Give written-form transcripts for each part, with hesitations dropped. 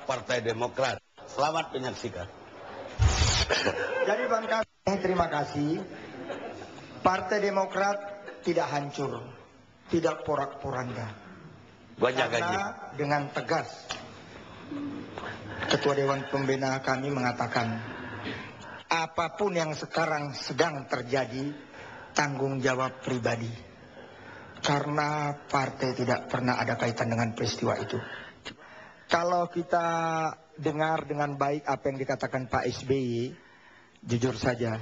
Partai Demokrat. Selamat menyaksikan. Jadi Bang Kami, terima kasih. Partai Demokrat tidak hancur, tidak porak-poranda. Karena dengan tegas Ketua Dewan Pembina kami mengatakan, apapun yang sekarang sedang terjadi, tanggung jawab pribadi. Karena partai tidak pernah ada kaitan dengan peristiwa itu. Kalau kita dengar dengan baik apa yang dikatakan Pak SBY, jujur saja,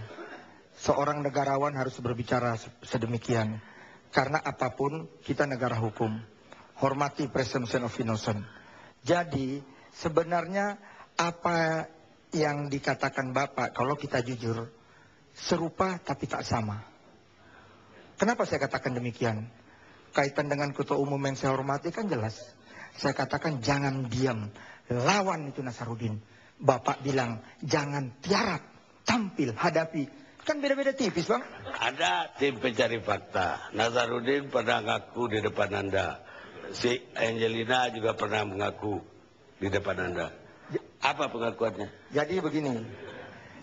seorang negarawan harus berbicara sedemikian. Karena apapun, kita negara hukum. Hormati presumption of innocence. Jadi, sebenarnya apa yang dikatakan Bapak, kalau kita jujur, serupa tapi tak sama. Kenapa saya katakan demikian? Kaitan dengan Ketua Umum yang saya hormati kan jelas. Saya katakan jangan diam, lawan itu Nasaruddin. Bapak bilang jangan tiarap, tampil, hadapi. Kan beda-beda tipis Bang. Ada tim pencari fakta. Nasaruddin pernah ngaku di depan Anda. Si Angelina juga pernah mengaku di depan Anda. Apa pengakuannya? Jadi begini,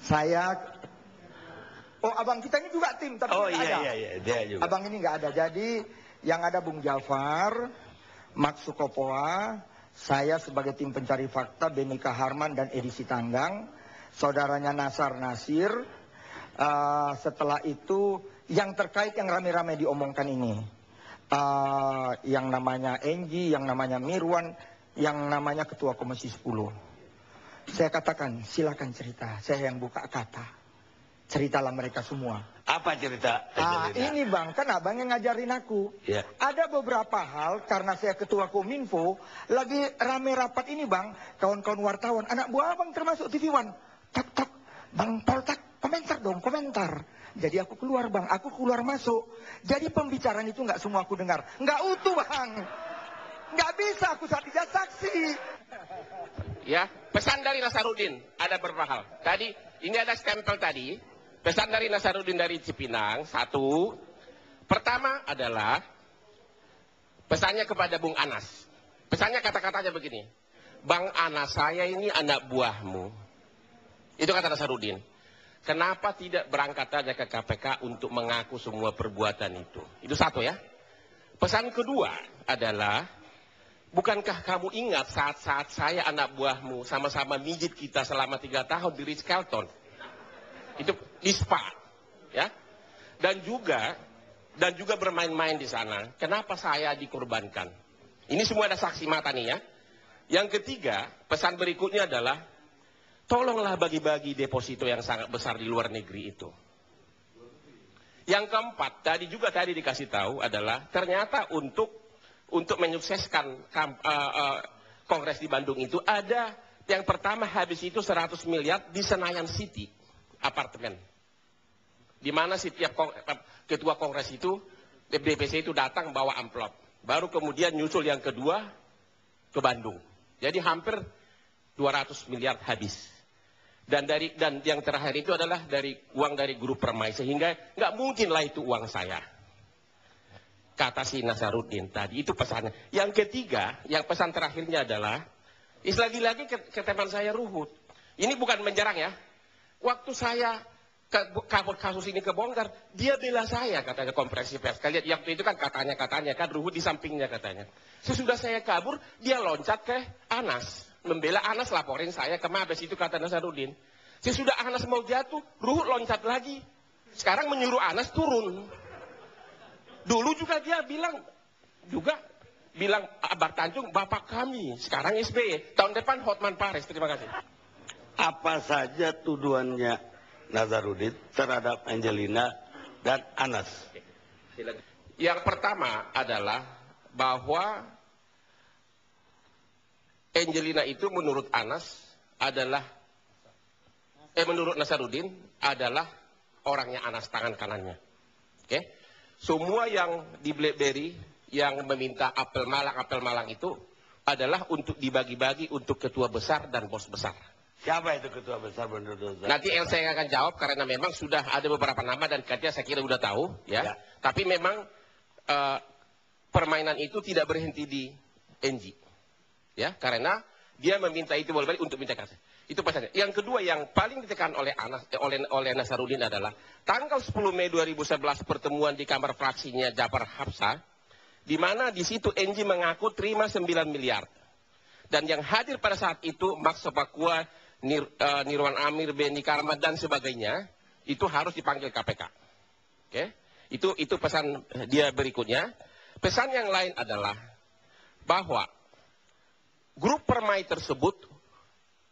saya... Oh abang kita ini juga tim, tapi nggak ada. Iya, dia juga. Abang ini nggak ada, jadi yang ada Bung Jafar, Mak Sukopoa, saya sebagai tim pencari fakta, Benika Harman dan Edi Sitanggang, saudaranya Nasar Nasir. Setelah itu yang terkait yang rame-rame diomongkan ini, yang namanya Enggi, yang namanya Mirwan, yang namanya Ketua Komisi 10. Saya katakan silakan cerita, saya yang buka kata. Ceritalah mereka semua. Apa cerita? Ini Bang, kan abang yang ngajarin aku. Ya. Ada beberapa hal, karena saya ketua Kominfo, lagi rame rapat ini Bang, kawan-kawan wartawan, anak buah abang termasuk TV One. Tak, Bang Poltak, komentar dong, komentar. Jadi aku keluar Bang, aku keluar masuk. Jadi pembicaraan itu nggak semua aku dengar. Nggak utuh Bang. Nggak bisa, aku tidak saksi. Ya, pesan dari Nasaruddin, ada beberapa hal. Tadi, ini ada stempel tadi. Pesan dari Nasaruddin dari Cipinang, satu. Pertama adalah pesannya kepada Bung Anas. Pesannya kata-katanya begini. Bang Anas, saya ini anak buahmu. Itu kata Nasaruddin. Kenapa tidak berangkat aja ke KPK untuk mengaku semua perbuatan itu? Itu satu ya. Pesan kedua adalah, bukankah kamu ingat saat-saat saya anak buahmu sama-sama mijit kita selama 3 tahun di Ritz-Carlton? Itu di Spa, ya. Dan juga bermain-main di sana. Kenapa saya dikorbankan? Ini semua ada saksi mata nih ya. Yang ketiga, pesan berikutnya adalah tolonglah bagi-bagi deposito yang sangat besar di luar negeri itu. Yang keempat, tadi dikasih tahu adalah ternyata untuk menyukseskan kongres di Bandung itu ada yang pertama habis itu 100 miliar di Senayan City. Apartemen, di mana setiap ketua kongres itu, DPC itu datang bawa amplop, baru kemudian nyusul yang kedua ke Bandung. Jadi hampir 200 miliar habis. Dan yang terakhir itu adalah uang dari grup Permai, sehingga nggak mungkin lah itu uang saya. Kata si Nasaruddin tadi, itu pesannya. Yang ketiga, yang pesan terakhirnya adalah, lagi-lagi ke teman saya Ruhut. Ini bukan menyerang ya. Waktu saya kasus ini kebongkar, dia bela saya katanya konferensi pers. Kalian waktu itu kan katanya kan Ruhut di sampingnya katanya. Sesudah saya kabur, dia loncat ke Anas, membela Anas, laporin saya ke Mabes, itu kata Nasaruddin. Sesudah Anas mau jatuh, Ruhut loncat lagi. Sekarang menyuruh Anas turun. Dulu juga dia bilang Akbar Tanjung bapak kami, sekarang SBY. Tahun depan Hotman Paris. Terima kasih. Apa saja tuduhannya Nasaruddin terhadap Angelina dan Anas? Yang pertama adalah bahwa Angelina itu menurut Nasaruddin adalah orangnya Anas, tangan kanannya. Oke? Semua yang di BlackBerry yang meminta apel malang itu adalah untuk dibagi-bagi untuk ketua besar dan bos besar. Siapa itu ketua besar menurut saya? Nanti Elsa yang akan jawab karena memang sudah ada beberapa nama dan katanya saya kira sudah tahu ya. Tapi memang permainan itu tidak berhenti di NG. Ya, karena dia meminta itu bolak-balik untuk minta kasih. Itu pesannya. Yang kedua yang paling ditekan oleh oleh Nasaruddin adalah tanggal 10 Mei 2011 pertemuan di kamar fraksinya Jafar Hafsah, di mana di situ Enji mengaku terima 9 miliar. Dan yang hadir pada saat itu Max Sopakua, Nirwan Amir, Beni Karmat dan sebagainya itu harus dipanggil KPK. Oke? Itu pesan dia berikutnya. Pesan yang lain adalah bahwa grup Permai tersebut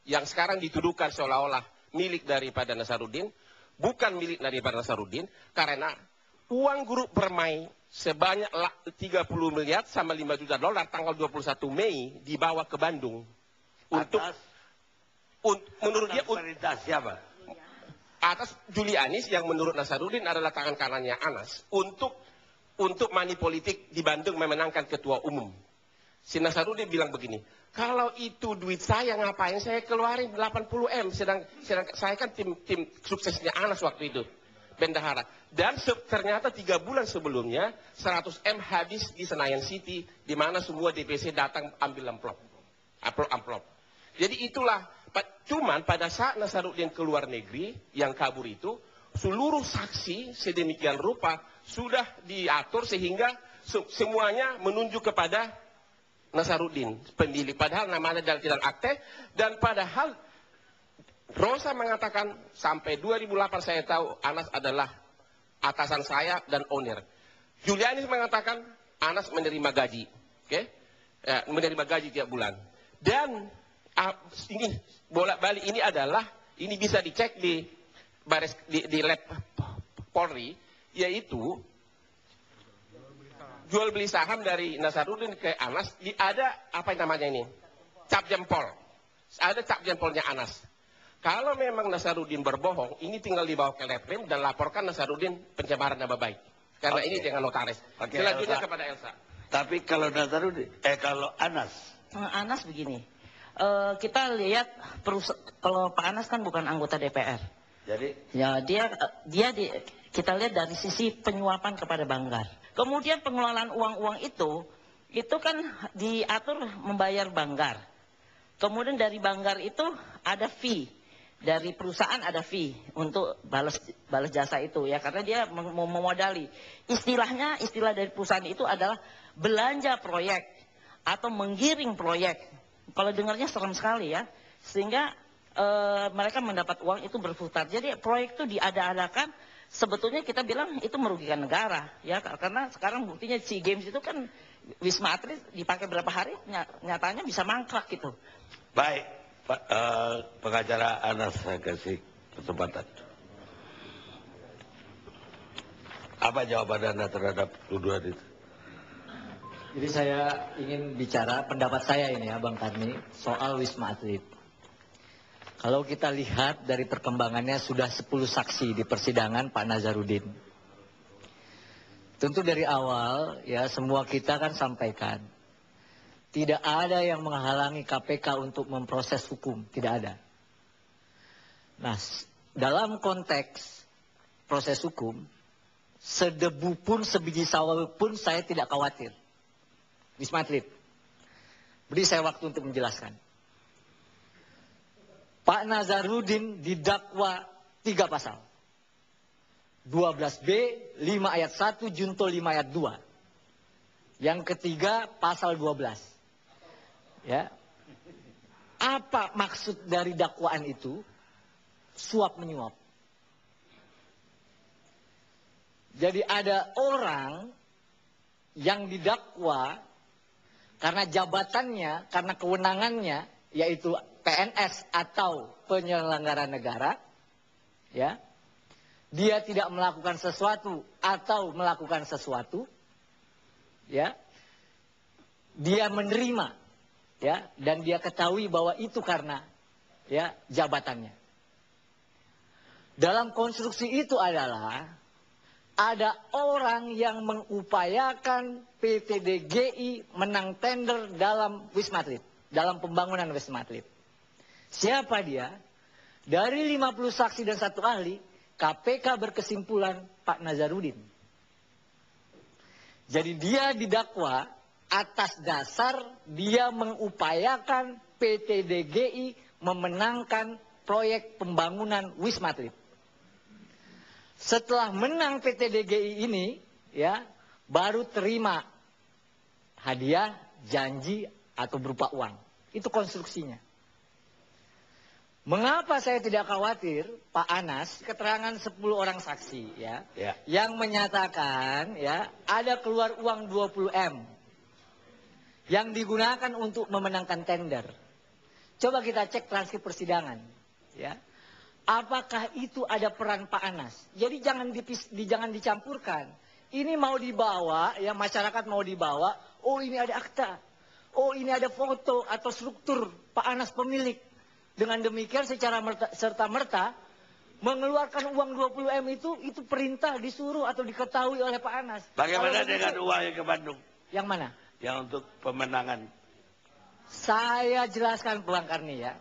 yang sekarang dituduhkan seolah-olah milik daripada Nasaruddin, bukan milik daripada Nasaruddin, karena uang grup Permai sebanyak 30 miliar sama 5 juta dolar tanggal 21 Mei dibawa ke Bandung. Menurut dia perintah siapa? Atas Julianis yang menurut Nasaruddin adalah tangan kanannya Anas untuk money politik di Bandung memenangkan ketua umum. Si Nasaruddin bilang begini, kalau itu duit saya ngapain saya keluarin 80 M, sedang saya kan tim suksesnya Anas waktu itu, bendahara. Dan ternyata 3 bulan sebelumnya 100 M habis di Senayan City, di mana semua DPC datang ambil amplop. Jadi itulah, cuman pada saat Nasaruddin keluar negeri yang kabur itu, seluruh saksi sedemikian rupa sudah diatur sehingga semuanya menunjuk kepada Nasaruddin pemilik, padahal namanya dalam tidak akte. Dan padahal Rosa mengatakan sampai 2008 saya tahu Anas adalah atasan saya dan owner. Julianis mengatakan Anas menerima gaji, menerima gaji tiap bulan. Dan ini bolak-balik ini bisa dicek di lab Polri, yaitu jual beli saham dari Nasaruddin ke Anas, ada apa namanya ini? Cap jempol. Ada cap jempolnya Anas. Kalau memang Nasaruddin berbohong, ini tinggal dibawa ke Leprem dan laporkan Nasaruddin pencemaran nama baik. Karena ini dengan notaris. Selanjutnya Elsa. Kepada Elsa. Tapi kalau Nasaruddin, kalau Anas. Anas begini, kita lihat kalau Pak Anas kan bukan anggota DPR. Jadi? Ya kita lihat dari sisi penyuapan kepada Banggar. Kemudian pengelolaan uang-uang itu kan diatur membayar Banggar. Kemudian dari Banggar itu ada fee, dari perusahaan ada fee untuk balas jasa itu ya, karena dia memodali. Istilah dari perusahaan itu adalah belanja proyek atau menggiring proyek. Kalau dengarnya serem sekali ya, sehingga mereka mendapat uang itu berputar. Jadi proyek itu diada-adakan. Sebetulnya kita bilang itu merugikan negara ya, karena sekarang buktinya SEA Games itu kan Wisma Atlet dipakai berapa hari nyatanya bisa mangkrak gitu. Baik, pengacara Anas saya kasih kesempatan. Apa jawaban Anda terhadap tuduhan itu? Jadi saya ingin bicara pendapat saya ini ya Bang Karni soal Wisma Atlet. Kalau kita lihat dari perkembangannya sudah 10 saksi di persidangan Pak Nasaruddin. Tentu dari awal ya semua kita kan sampaikan. Tidak ada yang menghalangi KPK untuk memproses hukum. Tidak ada. Nah dalam konteks proses hukum, sedebu pun sebiji sawah pun saya tidak khawatir. Wisma Atlet. Beri saya waktu untuk menjelaskan. Pak Nasaruddin didakwa 3 pasal. 12B, 5 ayat 1, Junto 5 ayat 2. Yang ketiga pasal 12. Ya. Apa maksud dari dakwaan itu? Suap menyuap. Jadi ada orang yang didakwa karena jabatannya, karena kewenangannya, yaitu PNS atau penyelenggara negara, ya, dia tidak melakukan sesuatu atau melakukan sesuatu, ya, dia menerima, ya, dan dia ketahui bahwa itu karena, ya, jabatannya. Dalam konstruksi itu adalah ada orang yang mengupayakan PTDGI menang tender dalam Wisma Atlet, dalam pembangunan Wisma Atlet. Siapa dia? Dari 50 saksi dan 1 ahli, KPK berkesimpulan Pak Nasaruddin. Jadi dia didakwa atas dasar dia mengupayakan PT DGI memenangkan proyek pembangunan Wisma Atlet. Setelah menang PT DGI ini, ya, baru terima hadiah, janji, atau berupa uang. Itu konstruksinya. Mengapa saya tidak khawatir, Pak Anas, keterangan 10 orang saksi, ya, yang menyatakan, ya, ada keluar uang 20 M yang digunakan untuk memenangkan tender. Coba kita cek transkrip persidangan, ya. Apakah itu ada peran Pak Anas? Jadi jangan dicampurkan. Ini mau dibawa, ya, masyarakat mau dibawa, oh ini ada akta, oh ini ada foto atau struktur Pak Anas pemilik. Dengan demikian secara serta-merta mengeluarkan uang 20 M itu perintah, disuruh atau diketahui oleh Pak Anas. Bagaimana dengan uang yang ke Bandung? Yang mana? Yang untuk pemenangan. Saya jelaskan Bang Karni, ya.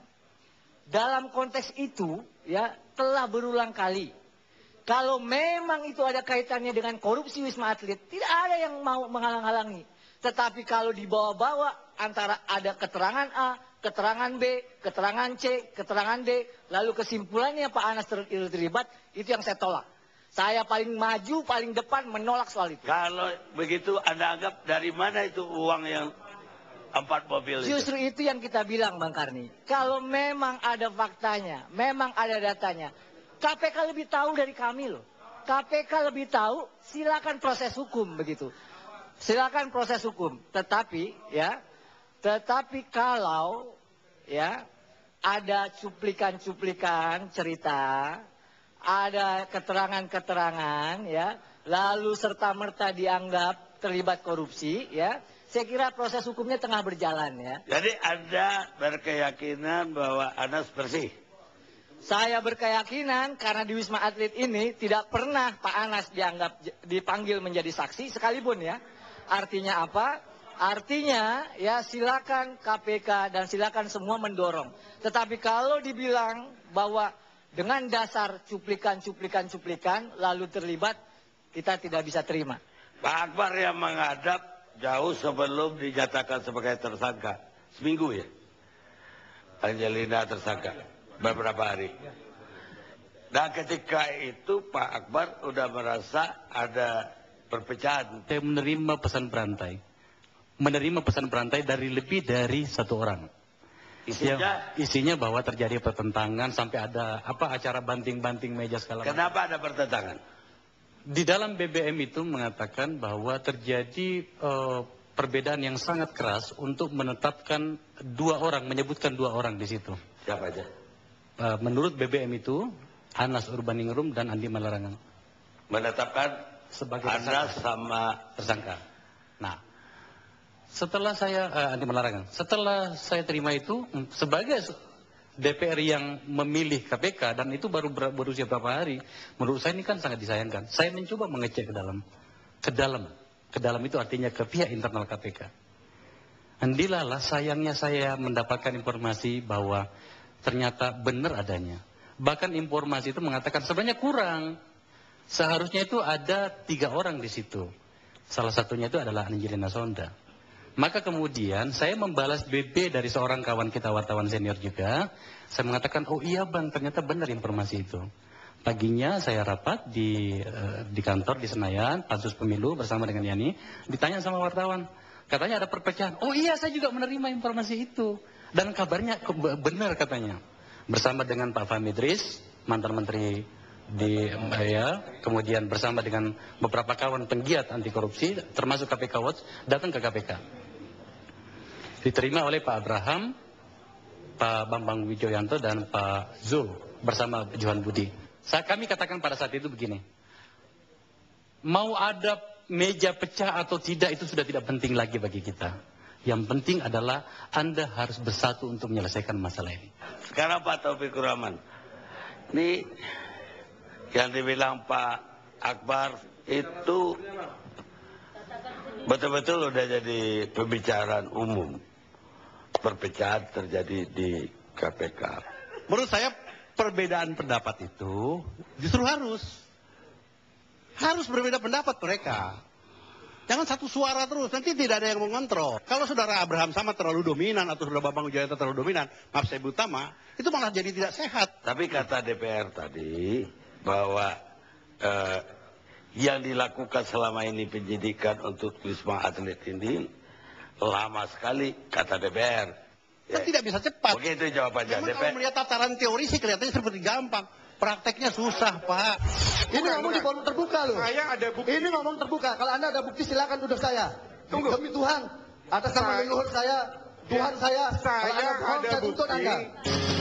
Dalam konteks itu, ya, telah berulang kali. Kalau memang itu ada kaitannya dengan korupsi Wisma Atlet, tidak ada yang mau menghalang-halangi. Tetapi kalau dibawa-bawa antara ada keterangan A, keterangan B, keterangan C, keterangan D, lalu kesimpulannya Pak Anas terlibat, itu yang saya tolak. Saya paling maju, paling depan menolak soal itu. Kalau begitu Anda anggap dari mana itu uang yang 4 mobil itu? Justru itu yang kita bilang Bang Karni. Kalau memang ada faktanya, memang ada datanya, KPK lebih tahu dari kami loh. KPK lebih tahu, silakan proses hukum begitu. Silakan proses hukum. Tetapi, ya, kalau, ya, ada cuplikan-cuplikan cerita, ada keterangan-keterangan, ya, lalu serta-merta dianggap terlibat korupsi, ya, saya kira proses hukumnya tengah berjalan, ya. Jadi Anda berkeyakinan bahwa Anas bersih? Saya berkeyakinan karena di Wisma Atlet ini tidak pernah Pak Anas dipanggil menjadi saksi sekalipun, ya. Artinya apa? Artinya, ya, silakan KPK dan silakan semua mendorong. Tetapi kalau dibilang bahwa dengan dasar cuplikan lalu terlibat, kita tidak bisa terima. Pak Akbar yang menghadap jauh sebelum dinyatakan sebagai tersangka. Seminggu, ya? Angelina tersangka. Beberapa hari. Dan ketika itu Pak Akbar udah merasa ada perpecahan. Saya menerima pesan berantai. Menerima pesan berantai dari lebih dari 1 orang. Isinya bahwa terjadi pertentangan sampai ada acara banting-banting meja segala macam. Kenapa ada pertentangan? Di dalam BBM itu mengatakan bahwa terjadi perbedaan yang sangat keras untuk menetapkan 2 orang, menyebutkan 2 orang di situ. Siapa aja? Menurut BBM itu Anas Urbaningrum dan Andi Malarangang. Menetapkan Sebagai Anas sama tersangka. Nah, setelah saya Andi Malarangang, setelah saya terima itu sebagai DPR yang memilih KPK dan itu baru berusia berapa hari, menurut saya ini kan sangat disayangkan. Saya mencoba mengecek ke dalam itu artinya ke pihak internal KPK. Andilalah sayangnya saya mendapatkan informasi bahwa ternyata benar adanya. Bahkan informasi itu mengatakan sebenarnya kurang. Seharusnya itu ada 3 orang di situ. Salah satunya itu adalah Angelina Sonda. Maka kemudian saya membalas BB dari seorang kawan kita wartawan senior juga. Saya mengatakan, oh iya Bang, ternyata benar informasi itu. Paginya saya rapat di kantor di Senayan, Pansus Pemilu bersama dengan Yani. Ditanya sama wartawan, katanya ada perpecahan. Oh iya, saya juga menerima informasi itu. Dan kabarnya benar katanya. Bersama dengan Pak Fahmi Idris, mantan menteri kemudian bersama dengan beberapa kawan penggiat anti korupsi, termasuk KPK Watch, datang ke KPK. Diterima oleh Pak Abraham, Pak Bambang Wijoyanto, dan Pak Zul bersama Johan Budi. Kami katakan pada saat itu begini, mau ada meja pecah atau tidak itu sudah tidak penting lagi bagi kita. Yang penting adalah Anda harus bersatu untuk menyelesaikan masalah ini. Sekarang Pak Taufikur Rahman, ini yang dibilang Pak Akbar itu betul-betul udah jadi pembicaraan umum. Perpecahan terjadi di KPK. Menurut saya perbedaan pendapat itu justru harus berbeda pendapat mereka. Jangan satu suara terus, nanti tidak ada yang mengontrol. Kalau saudara Abraham sama terlalu dominan atau saudara Bambang Wijoyanto terlalu dominan, maaf saya utama, itu malah jadi tidak sehat. Tapi kata DPR tadi bahwa yang dilakukan selama ini penyidikan untuk Wisma Atlet ini lama sekali, kata DPR. Kan tidak bisa cepat. Oke, itu jawabannya. Memang kalau melihat tataran teori sih kelihatannya seperti gampang. Prakteknya susah, Pak. Ini ngomong di forum terbuka loh. Saya ada bukti. Ini ngomong terbuka. Kalau Anda ada bukti silakan tuduh saya. Tunggu. Demi Tuhan. Atas nama leluhur saya, Tuhan saya. Kalau Anda bohong, ada saya tuntut bukti. Anda.